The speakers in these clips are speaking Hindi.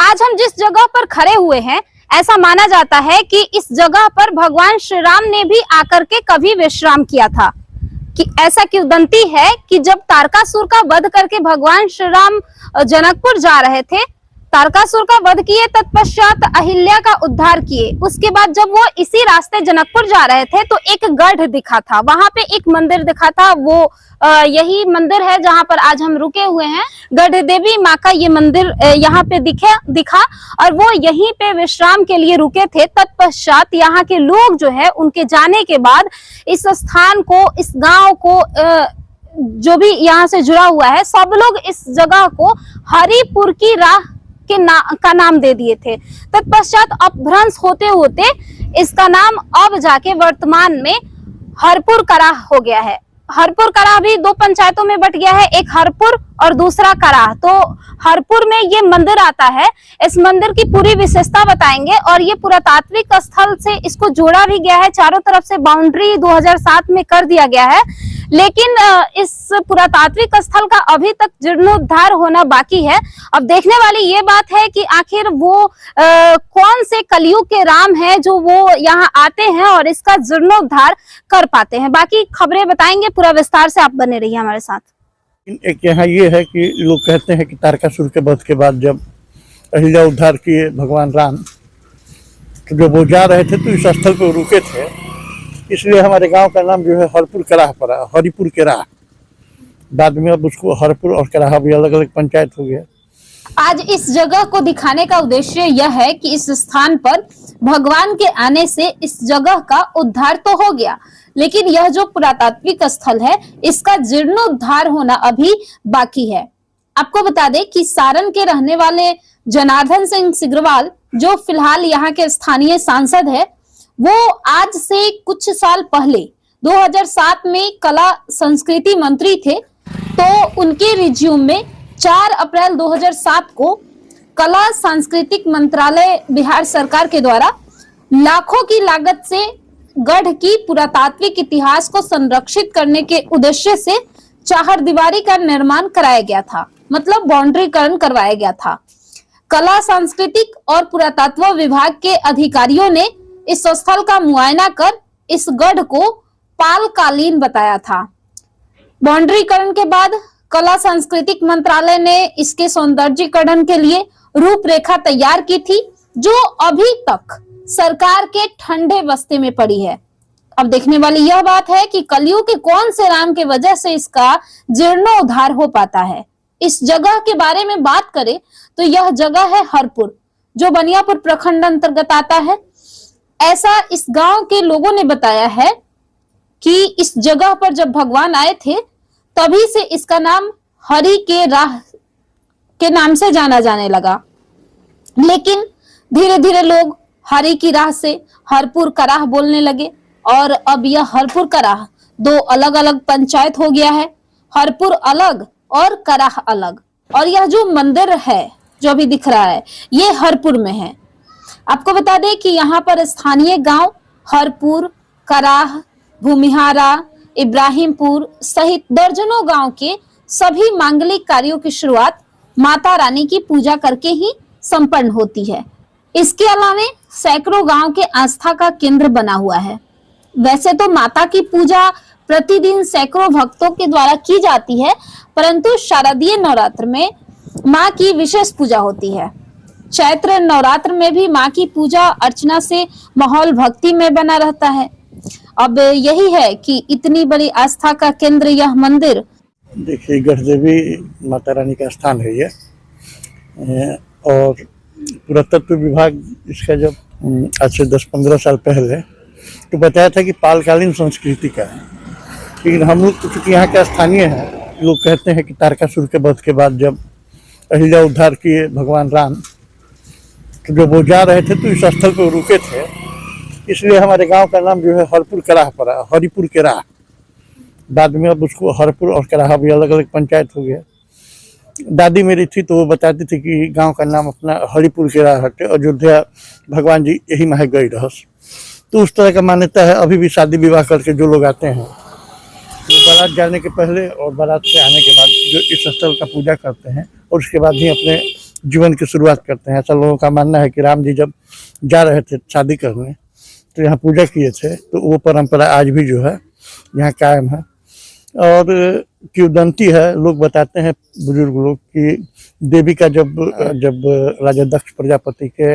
आज हम जिस जगह पर खड़े हुए हैं, ऐसा माना जाता है कि इस जगह पर भगवान श्री राम ने भी आकर के कभी विश्राम किया था। कि ऐसा किंवदंती है कि जब तारकासुर का वध करके भगवान श्री राम जनकपुर जा रहे थे, तारकासुर का वध किए, तत्पश्चात अहिल्या का उद्धार किए। उसके बाद जब वो इसी रास्ते जनकपुर जा रहे थे तो एक गढ़ दिखा था, वहां पे एक मंदिर दिखा था। वो यही मंदिर है जहां पर आज हम रुके हुए हैं। गढ़ देवी माँ का ये मंदिर यहाँ पे दिखा और वो यहीं पे विश्राम के लिए रुके थे। तत्पश्चात यहाँ के लोग जो है उनके जाने के बाद इस स्थान को, इस गांव को, जो भी यहाँ से जुड़ा हुआ है, सब लोग इस जगह को हरिपुर की राह का नाम दे दिए थे। तत्पश्चात अपभ्रंश होते होते इसका नाम अब जाके वर्तमान में हरपुर कराह हो गया है। हरपुर कराह भी दो पंचायतों में बट गया है, एक हरपुर और दूसरा कराह। तो हरपुर में ये मंदिर आता है। इस मंदिर की पूरी विशेषता बताएंगे और ये पुरातात्विक स्थल से इसको जोड़ा भी गया है। चारों तरफ से बाउंड्री 2007 में कर दिया गया है, लेकिन इस पुरातात्विक स्थल का अभी तक जीर्णोद्धार होना बाकी है। अब देखने वाली ये बात है कि आखिर वो कौन से कलयुग के राम हैं जो वो यहाँ आते हैं और इसका जीर्णोद्धार कर पाते हैं। बाकी खबरें बताएंगे पूरा विस्तार से, आप बने रहिए हमारे साथ। एक यहाँ ये है कि लोग कहते हैं कि तारकासुर के वध के बाद जब अहिल्या उद्धार किए भगवान राम, तो जब वो जा रहे थे तो इस स्थल पर रुके थे, इसलिए हमारे गांव का नाम जो है हरपुर कराह पड़ा, हरिपुर के राह। बाद में अब उसको हरपुर और कराह भी अलग अलग पंचायत हो गया। आज इस जगह को दिखाने का उद्देश्य यह है कि इस स्थान पर भगवान के आने से इस जगह का उद्धार तो हो गया, लेकिन यह जो पुरातात्विक स्थल है इसका जीर्णोद्धार होना अभी बाकी है। आपको बता दें कि सारण के रहने वाले जनार्दन सिंह सिग्रीवाल, जो फिलहाल यहाँ के स्थानीय सांसद है, वो आज से कुछ साल पहले 2007 में कला संस्कृति मंत्री थे। तो उनके रिज्यूम में 4 अप्रैल 2007 को कला सांस्कृतिक मंत्रालय बिहार सरकार के द्वारा लाखों की लागत से गढ़ की पुरातात्विक इतिहास को संरक्षित करने के उद्देश्य से चारदीवारी का निर्माण कराया गया था, मतलब बाउंड्रीकरण करवाया गया था। कला सांस्कृतिक और पुरातत्व विभाग के अधिकारियों ने इस स्थल का मुआयना कर इस गढ़ को पालकालीन बताया था। बाउंड्रीकरण के बाद कला सांस्कृतिक मंत्रालय ने इसके सौंदर्यीकरण के लिए रूपरेखा तैयार की थी, जो अभी तक सरकार के ठंडे बस्ते में पड़ी है। अब देखने वाली यह बात है कि कलयुग के कौन से राम के वजह से इसका जीर्णोद्धार हो पाता है। इस जगह के बारे में बात करें तो यह जगह है हरपुर, जो बनियापुर प्रखंड अंतर्गत आता है। ऐसा इस गांव के लोगों ने बताया है कि इस जगह पर जब भगवान आए थे तभी से इसका नाम हरि के राह के नाम से जाना जाने लगा, लेकिन धीरे धीरे लोग हरि की राह से हरपुर कराह बोलने लगे और अब यह हरपुर कराह 2 अलग अलग पंचायत हो गया है। हरपुर अलग और कराह अलग। और यह जो मंदिर है जो अभी दिख रहा है ये हरपुर में है। आपको बता दें कि यहाँ पर स्थानीय गांव हरपुर, कराह, भूमिहारा, इब्राहिमपुर सहित दर्जनों गांव के सभी मांगलिक कार्यों की शुरुआत माता रानी की पूजा करके ही संपन्न होती है। इसके अलावा सैकड़ों गांव के आस्था का केंद्र बना हुआ है। वैसे तो माता की पूजा प्रतिदिन सैकड़ों भक्तों के द्वारा की जाती है, परंतु शारदीय नवरात्र में माँ की विशेष पूजा होती है। चैत्र नवरात्र में भी माँ की पूजा अर्चना से माहौल भक्ति में बना रहता है। अब यही है कि इतनी बड़ी आस्था का केंद्र यह मंदिर। देखिए, गढ़ देवी माता रानी का स्थान है ये, और पुरातत्व विभाग इसका जब आज से 10-15 साल पहले तो बताया था कि पालकालीन संस्कृति का है, लेकिन हम लोग तो चूंकि यहाँ के स्थानीय हैं, लोग कहते हैं कि तारकासुर के वध के बाद जब अहिल्या उद्धार किए भगवान राम, तो जब वो जा रहे थे तो इस स्थल पर रुके थे, इसलिए हमारे गांव का नाम जो है हरपुर कराह पड़ा, हरिपुर के राह। बाद में अब उसको हरपुर और कराह भी अलग अलग पंचायत हो गया। दादी मेरी थी तो वो बताती थी कि गांव का नाम अपना हरिपुर के राह हटे, अयोध्या भगवान जी यही में गई रहस। तो उस तरह का मान्यता है। अभी भी शादी विवाह करके जो लोग आते हैं वो बारात जाने के पहले और बारात से आने के बाद जो इस स्थल का पूजा करते हैं और उसके बाद ही अपने जीवन की शुरुआत करते हैं। ऐसा लोगों का मानना है कि राम जी जब जा रहे थे शादी करने तो यहाँ पूजा किए थे, तो वो परंपरा आज भी जो है यहाँ कायम है। और किंवदंती है, लोग बताते हैं बुजुर्ग लोग कि देवी का जब राजा दक्ष प्रजापति के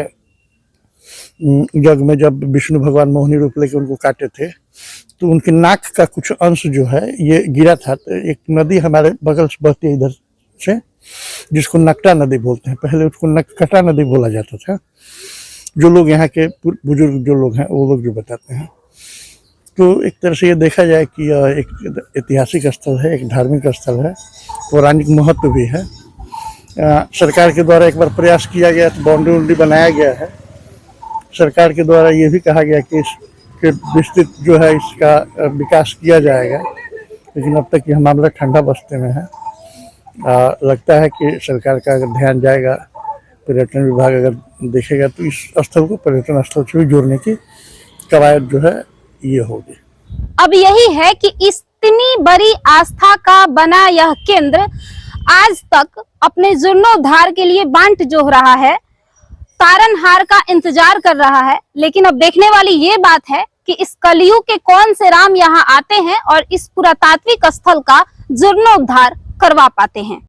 यज्ञ में जब विष्णु भगवान मोहिनी रूप लेके उनको काटे थे, तो उनके नाक का कुछ अंश जो है ये गिरा था। तो एक नदी हमारे बगल से बहती है इधर से, जिसको नकटा नदी बोलते हैं, पहले उसको नकटा नदी बोला जाता था। जो लोग यहाँ के बुजुर्ग जो लोग हैं वो लोग जो बताते हैं, तो एक तरह से ये देखा जाए कि यह एक ऐतिहासिक स्थल है, एक धार्मिक स्थल है, पौराणिक महत्व भी है। सरकार के द्वारा एक बार प्रयास किया गया तो बाउंड्री बनाया गया है। सरकार के द्वारा ये भी कहा गया कि इसके विस्तृत जो है इसका विकास किया जाएगा, लेकिन अब तक यह मामला ठंडा बस्ते में है। लगता है कि सरकार का अगर ध्यान जाएगा, पर्यटन विभाग अगर देखेगा तो इस स्थल को पर्यटन स्थल से भी जोड़ने की कवायद जो है ये होगी। अब यही है कि इतनी बड़ी आस्था का बना यह केंद्र आज तक अपने जीर्णोद्धार के लिए बांट जोह रहा है, तारनहार का इंतजार कर रहा है। लेकिन अब देखने वाली ये बात है कि इस कलयुग के कौन से राम यहाँ आते हैं और इस पुरातात्विक स्थल का जीर्णोद्धार करवा पाते हैं।